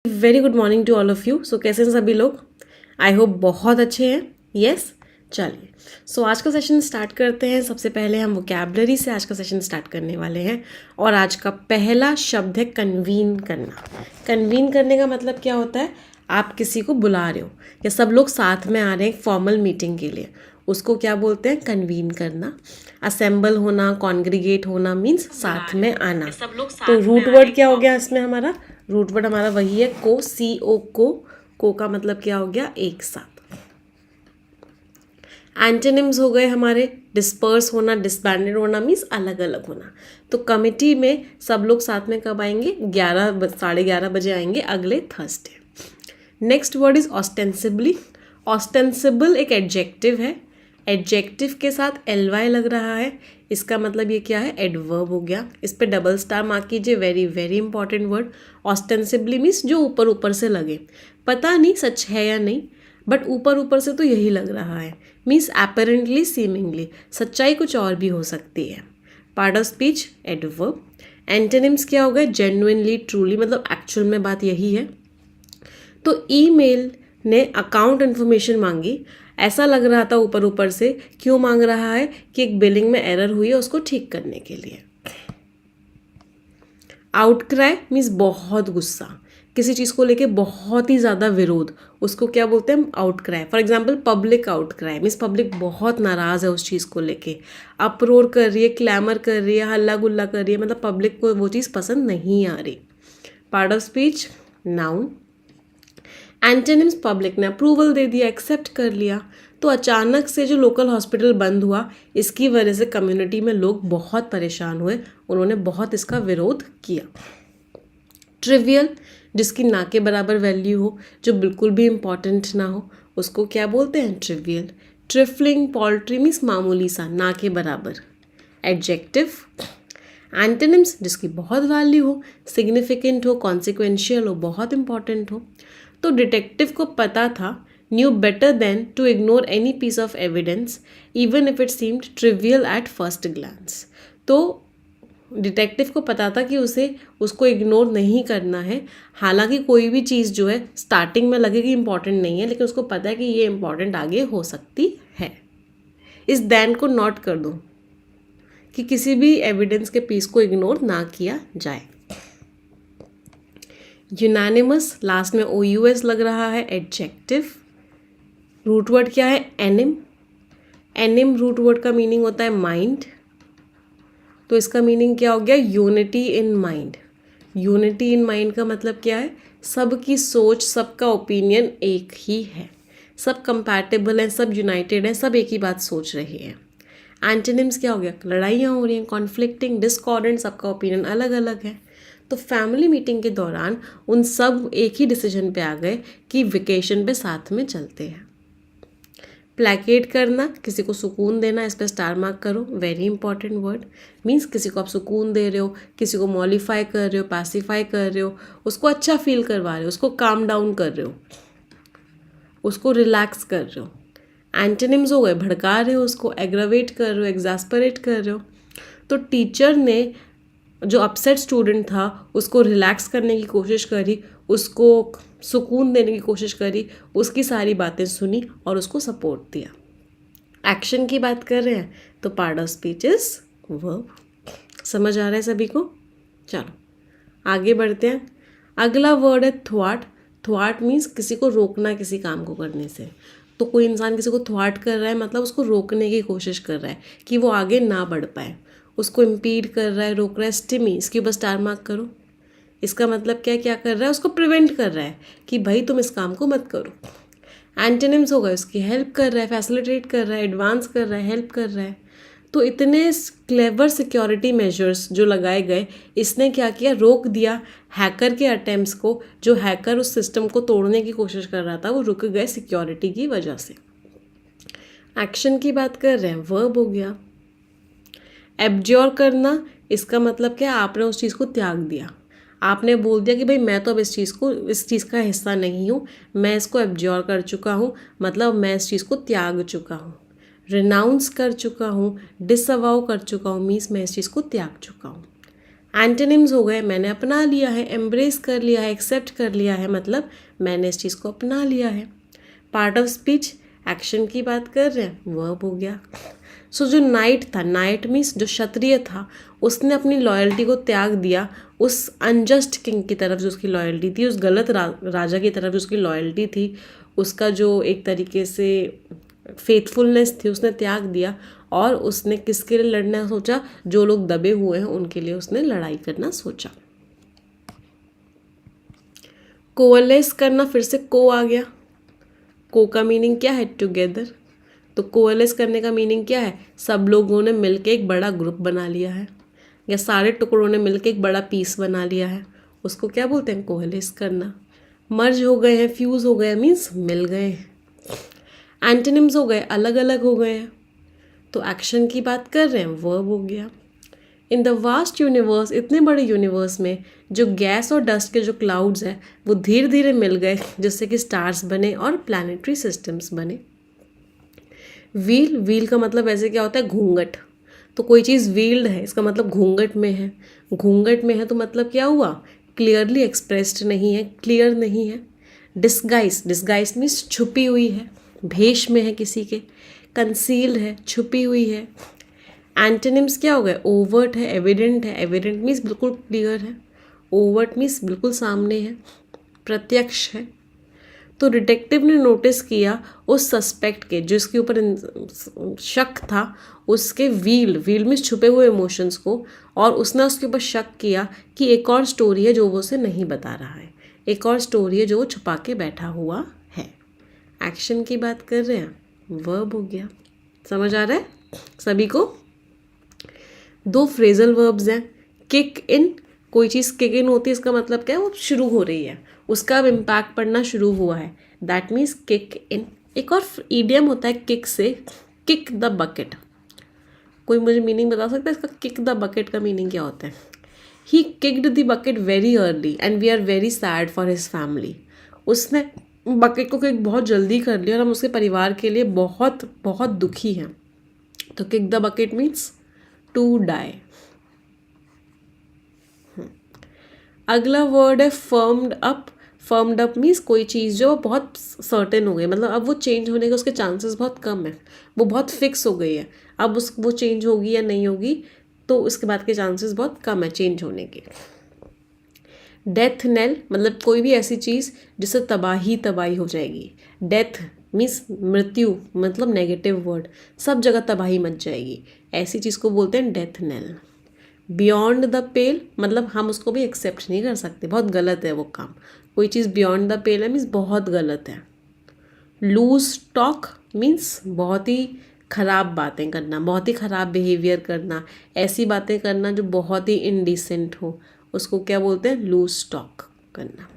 Very good morning to all of you. So कैसे हैं सभी लोग? आई होप बहुत अच्छे हैं। यस, चलिए सो आज का सेशन स्टार्ट करते हैं। सबसे पहले हम वोकैबलरी से आज का सेशन स्टार्ट करने वाले हैं और आज का पहला शब्द है कन्वीन करना। कन्वीन करने का मतलब क्या होता है? आप किसी को बुला रहे हो या सब लोग साथ में आ रहे हैं फॉर्मल मीटिंग के लिए, उसको क्या बोलते हैं? कन्वीन करना। असेंबल होना, कॉन्ग्रीगेट होना मीन्स साथ में आना। तो रूट वर्ड क्या हो गया इसमें? हमारा रूट वर्ड हमारा वही है को, CO को का मतलब क्या हो गया? एक साथ। एंटोनिम्स हो गए हमारे डिस्पर्स होना, डिसबैंडेड होना मीन्स अलग अलग होना। तो कमिटी में सब लोग साथ में कब आएंगे? 11 बजे आएंगे अगले Thursday. Next word is ostensibly. Ostensible एक एडजेक्टिव है, एडजेक्टिव के साथ ly लग रहा है, इसका मतलब ये क्या है? एडवर्ब हो गया। इस पे डबल स्टार मार्क कीजिए, very very important word. Ostensibly means जो ऊपर ऊपर से लगे, पता नहीं सच है या नहीं, बट ऊपर ऊपर से तो यही लग रहा है। मीन्स एपरेंटली, सीमिंगली, सच्चाई कुछ और भी हो सकती है। Part of speech adverb. Antonyms क्या हो गए? जेन्युइनली, ट्रूली, मतलब एक्चुअल में बात यही है। तो ईमेल ने अकाउंट इन्फॉर्मेशन मांगी, ऐसा लग रहा था ऊपर ऊपर से। क्यों मांग रहा है? कि एक बिलिंग में एरर हुई है, उसको ठीक करने के लिए। आउटक्राई मीन्स बहुत गुस्सा, किसी चीज़ को लेके बहुत ही ज़्यादा विरोध, उसको क्या बोलते हैं? Outcry. For example public outcry means public बहुत नाराज़ है उस चीज़ को लेके, अप्रोर कर रही है, क्लैमर कर रही है, हल्ला गुल्ला कर रही है, मतलब पब्लिक को वो चीज़ पसंद नहीं आ रही। Part of speech noun. Antonyms public ने अप्रूवल दे दिया, एक्सेप्ट कर लिया। तो अचानक से जो लोकल हॉस्पिटल बंद हुआ, इसकी वजह से कम्युनिटी में लोग बहुत परेशान हुए, उन्होंने बहुत इसका विरोध किया। ट्रिवियल, जिसकी ना के बराबर वैल्यू हो, जो बिल्कुल भी इम्पॉर्टेंट ना हो, उसको क्या बोलते हैं? ट्रिवियल। ट्रिफलिंग, पॉल्ट्री मीन्स मामूली सा, ना के बराबर। एडजेक्टिव। एंटोनिम्स, जिसकी बहुत वैल्यू हो, सिग्निफिकेंट हो, कॉन्सिक्वेंशियल हो, बहुत इंपॉर्टेंट हो। तो डिटेक्टिव को पता था, knew better than to ignore any piece of evidence even if it seemed trivial at first glance. तो डिटेक्टिव को पता था कि उसको इग्नोर नहीं करना है, हालांकि कोई भी चीज़ जो है स्टार्टिंग में लगेगी इंपॉर्टेंट नहीं है, लेकिन उसको पता है कि ये इंपॉर्टेंट आगे हो सकती है। इस दैन को नोट कर दो कि किसी भी एविडेंस के पीस को इग्नोर ना किया जाए। यूनानिमस, लास्ट में OUS लग रहा है, एडजेक्टिव। रूट वर्ड क्या है? एनिम। एनिम रूट वर्ड का मीनिंग होता है माइंड, तो इसका मीनिंग क्या हो गया? Unity in mind. Unity in mind का मतलब क्या है? सबकी सोच, सबका ओपिनियन एक ही है, सब कंपैटिबल हैं, सब यूनाइटेड हैं, सब एक ही बात सोच रहे हैं। एंटोनिम्स क्या हो गया? लड़ाइयाँ हो रही हैं, कॉन्फ्लिक्टिंग, डिस्कॉर्डेंट, सबका ओपिनियन अलग अलग है। तो फैमिली मीटिंग के दौरान उन सब एक ही डिसीजन पे आ गए कि वेकेशन पे साथ में चलते हैं। प्लेकेट करना, किसी को सुकून देना, इस पर स्टार मार्क करो, वेरी इंपॉर्टेंट वर्ड। मीन्स किसी को आप सुकून दे रहे हो, किसी को मॉलिफाई कर रहे हो, पैसिफाई कर रहे हो, उसको अच्छा फील करवा रहे हो, उसको काम डाउन कर रहे हो, उसको रिलैक्स कर रहे हो। एंटोनिम्स हो गए, भड़का रहे हो उसको, एग्रावेट कर रहे हो, एग्जास्परेट कर रहे हो। तो टीचर ने जो अपसेट स्टूडेंट था उसको रिलैक्स करने की कोशिश करी, उसको सुकून देने की कोशिश करी, उसकी सारी बातें सुनी और उसको सपोर्ट दिया। एक्शन की बात कर रहे हैं तो part of speech is verb. समझ आ रहा है सभी को? चलो आगे बढ़ते हैं। अगला वर्ड है थ्वाट। थ्वाट मीन्स किसी को रोकना किसी काम को करने से। तो कोई इंसान किसी को थ्वाट कर रहा है मतलब उसको रोकने की कोशिश कर रहा है कि वो आगे ना बढ़ पाए, उसको इम्पीड कर रहा है, रोक रहा है। स्टिमी, इसके ऊपर स्टार मार्क करो। इसका मतलब क्या कर रहा है? उसको प्रिवेंट कर रहा है कि भाई तुम इस काम को मत करो। एंटोनिम्स होगा, उसकी हेल्प कर रहा है, फैसिलिटेट कर रहा है, एडवांस कर रहा है, हेल्प कर रहा है। तो इतने क्लेवर सिक्योरिटी मेजर्स जो लगाए गए, इसने क्या किया? रोक दिया हैकर के अटेम्प्ट्स को। जो हैकर उस सिस्टम को तोड़ने की कोशिश कर रहा था वो रुक गए सिक्योरिटी की वजह से। एक्शन की बात कर रहे हैं, वर्ब हो गया। एब्जॉर्ब करना, इसका मतलब क्या? आपने उस चीज़ को त्याग दिया, आपने बोल दिया कि भाई मैं तो अब इस चीज़ का हिस्सा नहीं हूँ, मैं इसको एब्जॉर्ब कर चुका हूँ, मतलब मैं इस चीज़ को त्याग चुका हूँ। रिनाउंस कर चुका हूँ, डिसअवाउ कर चुका हूँ, मीन्स मैं इस चीज़ को त्याग चुका हूँ। एंटोनिम्स हो गए मैंने अपना लिया है, एम्ब्रेस कर लिया है, एक्सेप्ट कर लिया है, मतलब मैंने इस चीज़ को अपना लिया है। पार्ट ऑफ स्पीच, एक्शन की बात कर रहे हैं, वर्ब हो गया। सो जो नाइट था, नाइट मीन्स जो क्षत्रिय था, उसने अपनी लॉयल्टी को त्याग दिया उस अनजस्ट किंग की तरफ जो उसकी लॉयल्टी थी, उस गलत राजा की तरफ जो उसकी लॉयल्टी थी, उसका जो एक तरीके से फेथफुलनेस थी उसने त्याग दिया, और उसने किसके लिए लड़ना सोचा, जो लोग दबे हुए हैं उनके लिए उसने लड़ाई करना सोचा। कोअलेस करना, फिर से को आ गया। को का मीनिंग क्या है, टुगेदर। तो कोअलेस करने का मीनिंग क्या है, सब लोगों ने मिलके एक बड़ा ग्रुप बना लिया है, या सारे टुकड़ों ने मिलके एक बड़ा पीस बना लिया है, उसको क्या बोलते हैं, कोअलेस करना। मर्ज हो गए हैं, फ्यूज हो गए मीन्स मिल गए हैं। एंटोनिम्स हो गए, अलग अलग हो गए हैं। तो एक्शन की बात कर रहे हैं, वर्ब हो गया। इन द वास्ट यूनिवर्स, इतने बड़े यूनिवर्स में जो गैस और डस्ट के जो क्लाउड्स हैं वो धीरे धीरे मिल गए, जिससे कि स्टार्स बने और प्लानिटरी सिस्टम्स बने। व्हील, व्हील का मतलब ऐसे क्या होता है, घूंघट। तो कोई चीज़ व्हील्ड है, इसका मतलब घूंघट में है। घूंघट में है तो मतलब क्या हुआ, क्लियरली एक्सप्रेस्ड नहीं है, क्लियर नहीं है। डिस्गाइज, डिस्गाइज मीन्स छुपी हुई है, भेष में है किसी के। कंसील्ड है, छुपी हुई है। एंटोनिम्स क्या हो गए, ओवर्ट है, एविडेंट है। एविडेंट मीन्स बिल्कुल क्लियर है, ओवर्ट मीन्स बिल्कुल सामने है, प्रत्यक्ष है। तो डिटेक्टिव ने नोटिस किया उस सस्पेक्ट के, जिसके ऊपर शक था, उसके व्हील, व्हील मीन्स छुपे हुए इमोशंस को, और उसने उसके ऊपर शक किया कि एक और स्टोरी है जो वो उसे नहीं बता रहा है, एक और स्टोरी है जो वो छुपा के बैठा हुआ है। एक्शन की बात कर रहे हैं, वर्ब हो गया। समझ आ रहा है सभी को? दो फ्रेजल वर्ब्स हैं। किक इन, कोई चीज़ किक इन होती है, इसका मतलब क्या है, वो शुरू हो रही है, उसका अब इम्पैक्ट पड़ना शुरू हुआ है, दैट मीन्स किक इन। एक और ईडियम होता है किक से, किक द बकेट। कोई मुझे मीनिंग बता सकता है इसका, किक द बकेट का मीनिंग क्या होता है? He kicked the bucket very early and we are very sad for his family. उसने बकेट को किक बहुत जल्दी कर लिया और हम उसके परिवार के लिए बहुत बहुत दुखी हैं। तो kick the bucket means to die. अगला वर्ड है firmed up. Firmed up means कोई चीज़ जो बहुत सर्टेन हो गई, मतलब अब वो चेंज होने के उसके चांसेस बहुत कम है, वो बहुत फिक्स हो गई है, अब वो चेंज होगी या नहीं होगी, तो उसके बाद के चांसेस बहुत कम है चेंज होने के। डेथ नेल, मतलब कोई भी ऐसी चीज़ जिससे तबाही हो जाएगी। डेथ मीन्स मृत्यु, मतलब नेगेटिव वर्ड, सब जगह तबाही मच जाएगी, ऐसी चीज़ को बोलते हैं death nail. Beyond the pale, मतलब हम उसको भी एक्सेप्ट नहीं कर सकते, बहुत गलत है वो काम। कोई चीज़ बियॉन्ड द पेल है मीन्स बहुत गलत है। लूज टॉक मीन्स बहुत ही ख़राब बातें करना, बहुत ही ख़राब बिहेवियर करना, ऐसी बातें करना जो बहुत ही इनडिसेंट हो, उसको क्या बोलते हैं, लूज टॉक करना।